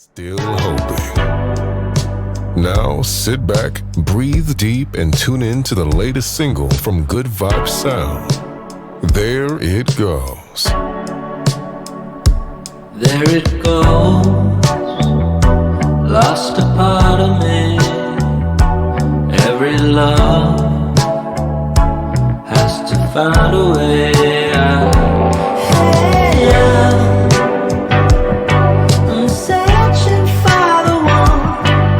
Still hoping. Now sit back, breathe deep, and tune in to the latest single from Goodvibes Sound. There it goes. There it goes, lost a part of me. Every love has to find a way out. I'm searching for the one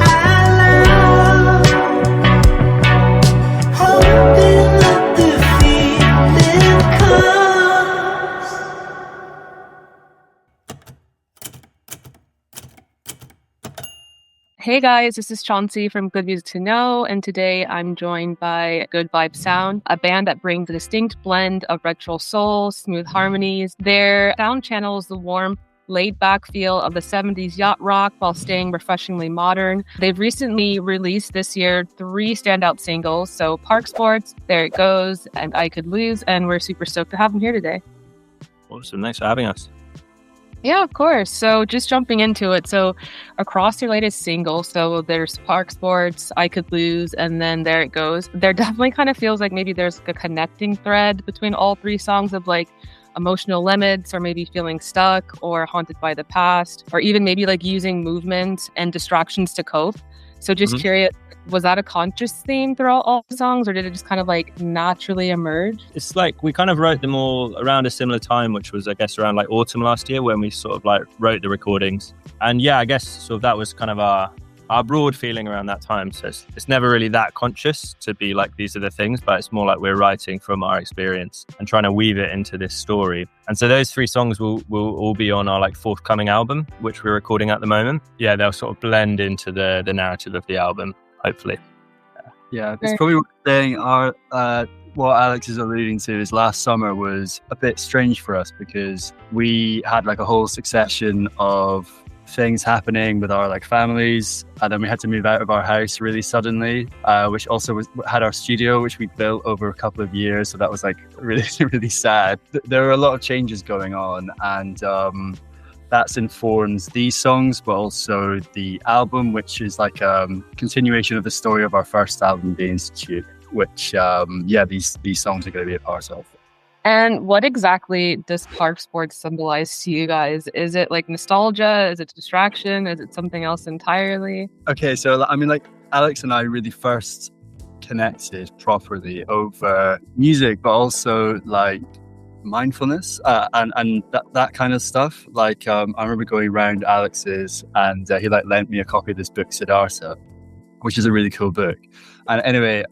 I love, hoping that the feeling comes. Hey guys, this is Chauncey from Good Music to Know, and today I'm joined by Goodvibes Sound, a band that brings a distinct blend of retro soul, smooth harmonies. Their sound channels the warm, laid-back feel of the 70s yacht rock while staying refreshingly modern. They've recently released this year 3 standout singles, so Park Sports, There It Goes, and I Could Lose, and we're super stoked to have them here today. Awesome, thanks for having us. Yeah, of course. So just jumping into it. So across your latest single, so there's Park Sports, I Could Lose, and then There It Goes. There definitely kind of feels like maybe there's like a connecting thread between all 3 songs of like emotional limits, or maybe feeling stuck or haunted by the past, or even maybe like using movement and distractions to cope. So just curious, was that a conscious theme throughout all the songs, or did it just kind of like naturally emerge? It's like we kind of wrote them all around a similar time, which was, I guess, around like autumn last year when we sort of like wrote the recordings. And yeah, I guess sort of that was kind of our broad feeling around that time. So it's never really that conscious to be like, these are the things, but it's more like we're writing from our experience and trying to weave it into this story. And so those 3 songs will all be on our like forthcoming album, which we're recording at the moment. Yeah, they'll sort of blend into the narrative of the album, hopefully. Yeah, it's probably what I'm saying. What Alex is alluding to is last summer was a bit strange for us because we had like a whole succession of things happening with our like families, and then we had to move out of our house really suddenly, which also had our studio, which we built over a couple of years. So that was like really, really sad. There were a lot of changes going on, and that's informed these songs, but also the album, which is like a continuation of the story of our first album, The Institute, which these songs are going to be a part of. And what exactly does Park Sports symbolize to you guys? Is it like nostalgia? Is it distraction? Is it something else entirely? Okay, so I mean, like Alex and I really first connected properly over music, but also like mindfulness and that kind of stuff. Like I remember going around Alex's, and he like lent me a copy of this book, Siddhartha, which is a really cool book. And anyway,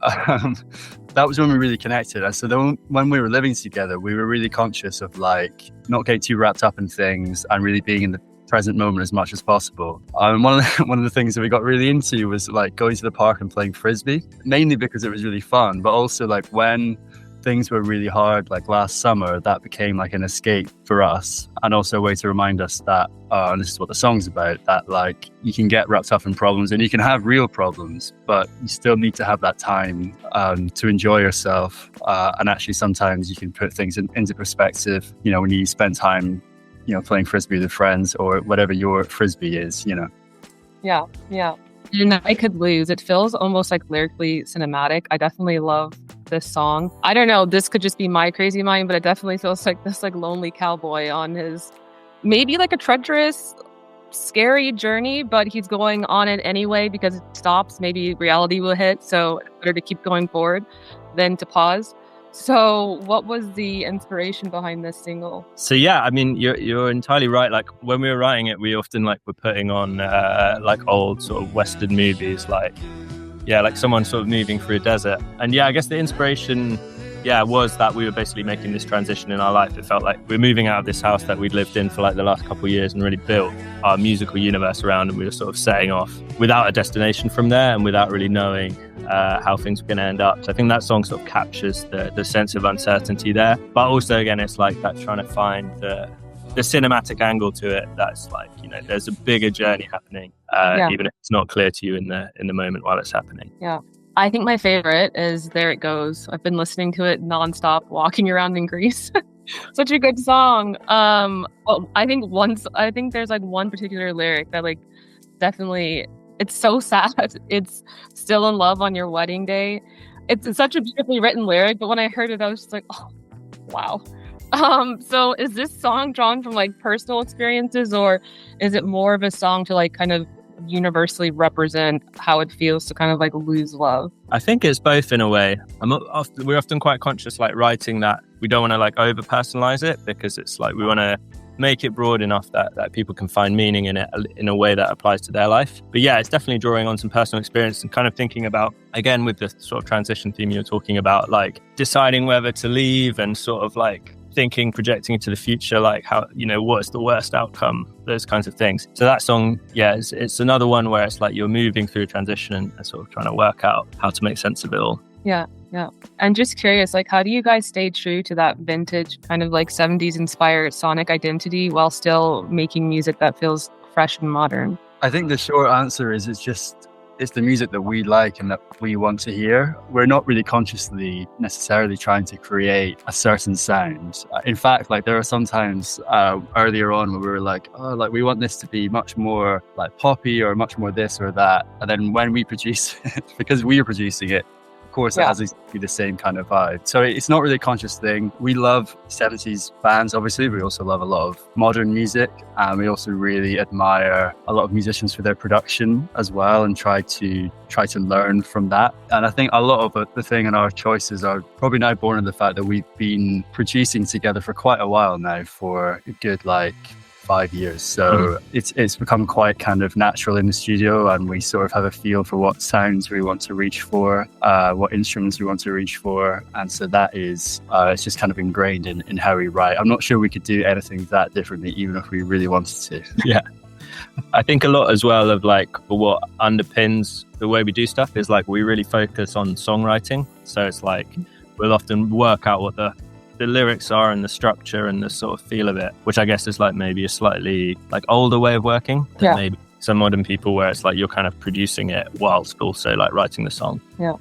that was when we really connected. And so then when we were living together, we were really conscious of like not getting too wrapped up in things and really being in the present moment as much as possible. One of the things that we got really into was like going to the park and playing frisbee, mainly because it was really fun, but also like when things were really hard, like last summer, that became like an escape for us, and also a way to remind us that, and this is what the song's about, that like you can get wrapped up in problems and you can have real problems, but you still need to have that time to enjoy yourself. And actually sometimes you can put things into perspective, you know, when you spend time, you know, playing frisbee with friends or whatever your frisbee is, you know. Yeah. And I Could Lose, it feels almost like lyrically cinematic. I definitely love this song. I don't know, this could just be my crazy mind, but it definitely feels like this like lonely cowboy on his maybe like a treacherous, scary journey, but he's going on it anyway because it stops. Maybe reality will hit, so it's better to keep going forward than to pause. So what was the inspiration behind this single? So yeah, I mean, you're entirely right. Like when we were writing it, we often like were putting on like old sort of Western movies, like someone sort of moving through a desert. And yeah, I guess the inspiration, was that we were basically making this transition in our life. It felt like we're moving out of this house that we'd lived in for like the last couple of years and really built our musical universe around, and we were sort of setting off without a destination from there and without really knowing how things were going to end up. So I think that song sort of captures the sense of uncertainty there. But also, again, it's like that trying to find the cinematic angle to it. That's like, you know, there's a bigger journey happening, even if it's not clear to you in the moment while it's happening. Yeah. I think my favorite is There It Goes. I've been listening to it nonstop, walking around in Greece. Such a good song. Well, I think there's like one particular lyric that like definitely, it's so sad. It's still in love on your wedding day. It's such a beautifully written lyric, but when I heard it, I was just like, oh, wow. So is this song drawn from like personal experiences, or is it more of a song to like kind of universally represent how it feels to kind of like lose love? I think it's both in a way. We're often quite conscious, like writing that we don't want to like over personalize it, because it's like we want to make it broad enough that people can find meaning in it in a way that applies to their life. But yeah, it's definitely drawing on some personal experience and kind of thinking about, again, with the sort of transition theme you're talking about, like deciding whether to leave and sort of like thinking, projecting into the future, like how, you know, what's the worst outcome, those kinds of things. So that song, yeah, it's another one where it's like you're moving through a transition and sort of trying to work out how to make sense of it all. Yeah. And just curious, like, how do you guys stay true to that vintage kind of like 70s inspired sonic identity while still making music that feels fresh and modern? I think the short answer is it's the music that we like and that we want to hear. We're not really consciously necessarily trying to create a certain sound. In fact, like there are some times earlier on where we were like, oh, like we want this to be much more like poppy or much more this or that. And then when we produce it, because we are producing it, of course, it has to be the same kind of vibe. So it's not really a conscious thing. We love 70s bands, obviously. We also love a lot of modern music. And we also really admire a lot of musicians for their production as well, and try to learn from that. And I think a lot of the thing in our choices are probably now born of the fact that we've been producing together for quite a while now, for a good 5 years. So it's become quite kind of natural in the studio, and we sort of have a feel for what sounds we want to reach for, what instruments we want to reach for. And so that is, it's just kind of ingrained in how we write. I'm not sure we could do anything that differently, even if we really wanted to. Yeah. I think a lot as well of like what underpins the way we do stuff is like we really focus on songwriting. So it's like we'll often work out what the lyrics are and the structure and the sort of feel of it, which I guess is like maybe a slightly like older way of working than maybe some modern people, where it's like you're kind of producing it whilst also like writing the song. Yeah.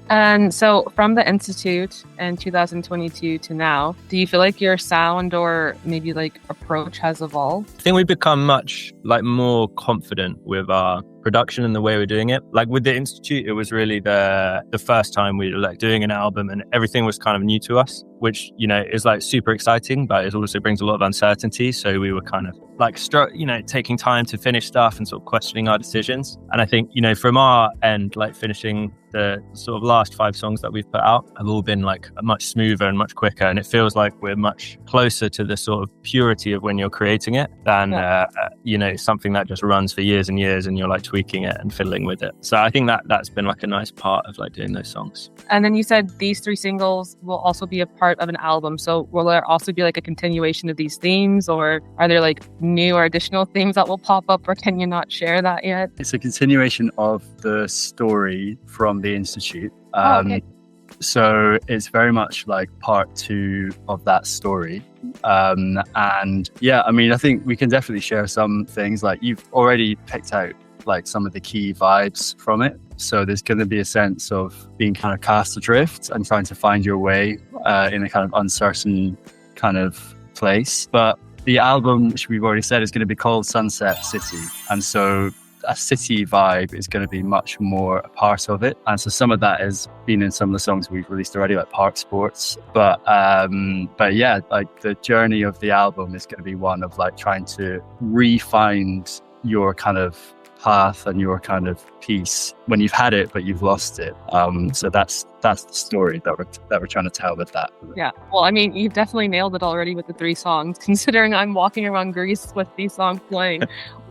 And so from the Institute in 2022 to now, do you feel like your sound or maybe like approach has evolved? I think we've become much like more confident with our production and the way we're doing it. Like with the Institute, it was really the first time we were like doing an album, and everything was kind of new to us, which, you know, is like super exciting, but it also brings a lot of uncertainty. So we were kind of like, taking time to finish stuff and sort of questioning our decisions. And I think, you know, from our end, like finishing the sort of last 5 songs that we've put out have all been like much smoother and much quicker. And it feels like we're much closer to the sort of purity of when you're creating it than, you know, something that just runs for years and years and you're like tweaking it and fiddling with it. So I think that's been like a nice part of like doing those songs. And then you said these 3 singles will also be a part of an album. So will there also be like a continuation of these themes, or are there like new or additional themes that will pop up, or can you not share that yet? It's a continuation of the story from the Institute. Okay. So it's very much like part 2 of that story. And yeah, I mean, I think we can definitely share some things. Like you've already picked out like some of the key vibes from it. So there's going to be a sense of being kind of cast adrift and trying to find your way in a kind of uncertain kind of place. But the album, which we've already said, is going to be called Sunset City. And so a city vibe is going to be much more a part of it. And so some of that has been in some of the songs we've released already, like Park Sports. But yeah, like the journey of the album is going to be one of like trying to re-find your kind of path and your kind of peace when you've had it but you've lost it. So that's the story that we're trying to tell with that. Yeah, well, I mean, you've definitely nailed it already with the 3 songs, considering I'm walking around Greece with these songs playing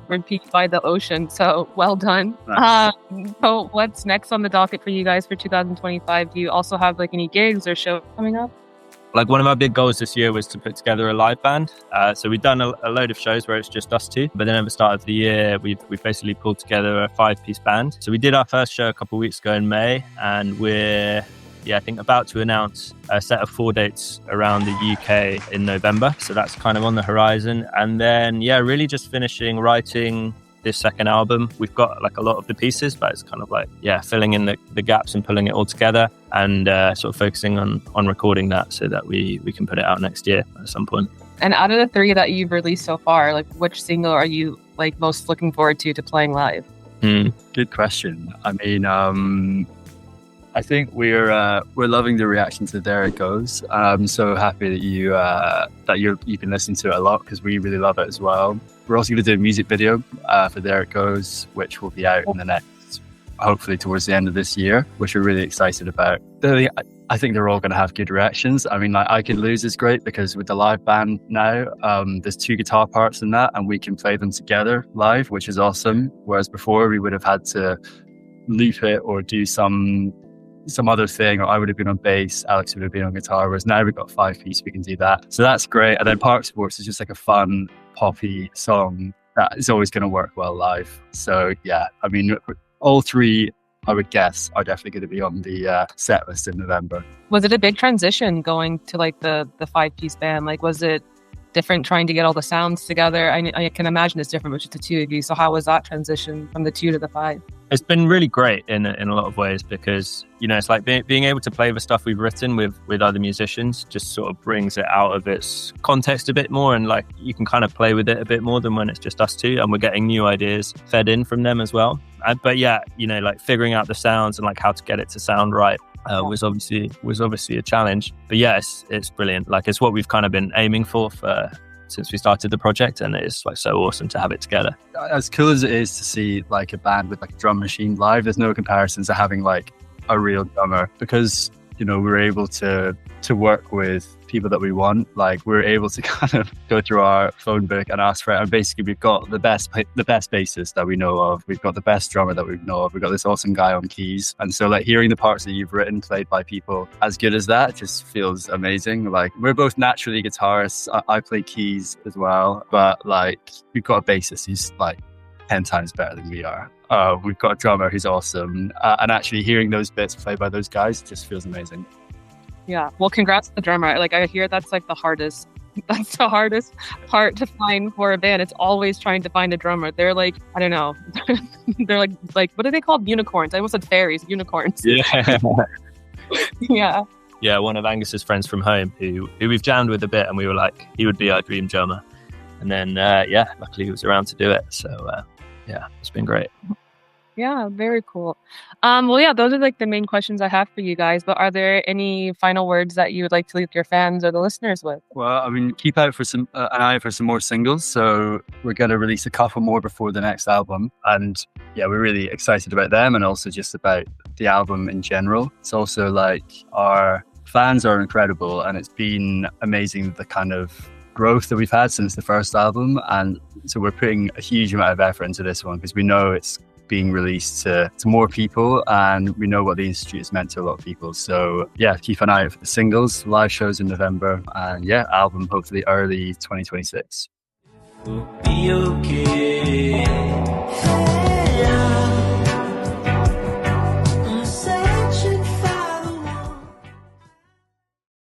repeat by the ocean, so well done. Nice. So what's next on the docket for you guys for 2025? Do you also have like any gigs or shows coming up? Like one of our big goals this year was to put together a live band. So we've done a load of shows where it's just us 2. But then at the start of the year, we've basically pulled together a 5-piece band. So we did our first show a couple of weeks ago in May, and we're, I think about to announce a set of 4 dates around the UK in November. So that's kind of on the horizon. And then, really just finishing writing this second album. We've got like a lot of the pieces, but it's kind of like, yeah, filling in the gaps and pulling it all together, and sort of focusing on recording that so that we can put it out next year at some point. And out of the 3 that you've released so far, like which single are you like most looking forward to playing live? Good question. I mean, I think we're loving the reaction to There It Goes. I'm so happy that you've been listening to it a lot, because we really love it as well. We're also going to do a music video for There It Goes, which will be out in the next, hopefully towards the end of this year, which we're really excited about. I think they're all going to have good reactions. I mean, like I Could Lose is great because with the live band now, there's 2 guitar parts in that, and we can play them together live, which is awesome. Whereas before we would have had to loop it or do some other thing, or I would have been on bass, Alex would have been on guitar, whereas now we've got 5-piece, we can do that. So that's great. And then Park Sports is just like a fun poppy song that is always going to work well live. So yeah, I mean, all 3, I would guess, are definitely going to be on the set list in November. Was it a big transition going to like the 5-piece band? Like, was it different trying to get all the sounds together? I can imagine it's different with just the 2 of you. So how was that transition from the 2 to the 5? It's been really great in a lot of ways, because, you know, it's like being able to play the stuff we've written with other musicians just sort of brings it out of its context a bit more, and like you can kind of play with it a bit more than when it's just us 2, and we're getting new ideas fed in from them as well. But yeah, you know, like figuring out the sounds and like how to get it to sound right was obviously a challenge. But yeah, it's brilliant. Like it's what we've kind of been aiming for since we started the project, and it's like so awesome to have it together. As cool as it is to see like a band with like a drum machine live, there's no comparison to having like a real drummer, because, you know, we're able to work with people that we want. Like we're able to kind of go through our phone book and ask for it, and basically we've got the best bassist that we know of, we've got the best drummer that we know of, we've got this awesome guy on keys. And so like hearing the parts that you've written played by people as good as that just feels amazing. Like we're both naturally guitarists. I play keys as well, but like we've got a bassist who's like 10 times better than we are. We've got a drummer who's awesome, and actually hearing those bits played by those guys just feels amazing. Yeah. Well, congrats to the drummer. Like I hear that's like the hardest part to find for a band. It's always trying to find a drummer. They're like, I don't know. They're like what are they called? Unicorns. I almost said fairies. Unicorns. Yeah. Yeah. Yeah, one of Angus's friends from home who we've jammed with a bit, and we were like, he would be our dream drummer. And then luckily he was around to do it. So yeah, it's been great. Yeah, very cool. Well, yeah, those are like the main questions I have for you guys. But are there any final words that you would like to leave your fans or the listeners with? Well, I mean, keep out for an eye for some more singles. So we're going to release a couple more before the next album, and yeah, we're really excited about them, and also just about the album in general. It's also like our fans are incredible, and it's been amazing the kind of growth that we've had since the first album, and so we're putting a huge amount of effort into this one because we know it's being released to more people, and we know what the Institute has meant to a lot of people. So yeah, keep an eye out for the singles, live shows in November, and yeah, album hopefully early 2026. Be okay.